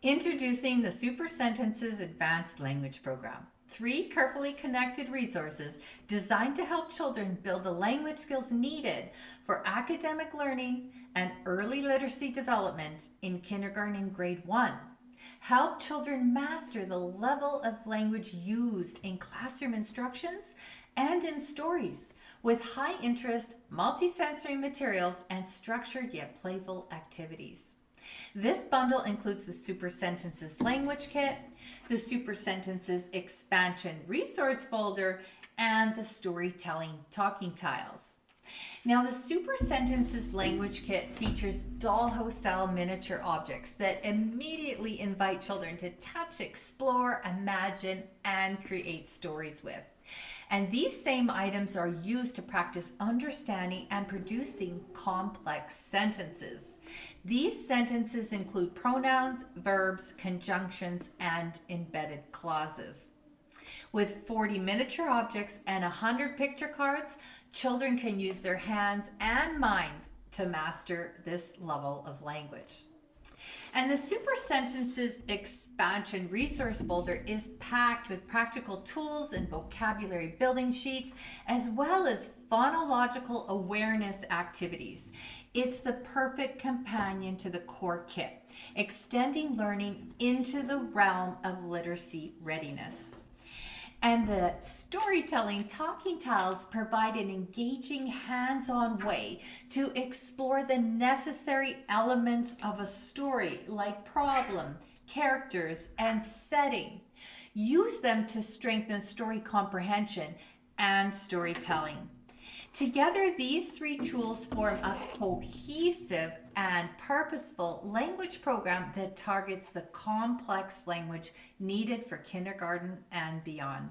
Introducing the Super Sentences Advanced Language Program. 3 carefully connected resources designed to help children build the language skills needed for academic learning and early literacy development in kindergarten and grade 1. Help children master the level of language used in classroom instructions and in stories with high interest, multisensory materials and structured yet playful activities. This bundle includes the Super Sentences Language Kit, the Super Sentences Expansion Resource Folder, and the Storytelling Talking Tiles. Now, the Super Sentences Language Kit features dollhouse-style miniature objects that immediately invite children to touch, explore, imagine, and create stories with. And these same items are used to practice understanding and producing complex sentences. These sentences include pronouns, verbs, conjunctions, and embedded clauses. With 40 miniature objects and 100 picture cards, children can use their hands and minds to master this level of language. And the Super Sentences Expansion Resource Folder is packed with practical tools and vocabulary building sheets, as well as phonological awareness activities. It's the perfect companion to the core kit, extending learning into the realm of literacy readiness. And the storytelling talking tiles provide an engaging hands-on way to explore the necessary elements of a story like problem, characters, and setting. Use them to strengthen story comprehension and storytelling. Together, these 3 tools form a cohesive and purposeful language program that targets the complex language needed for kindergarten and beyond.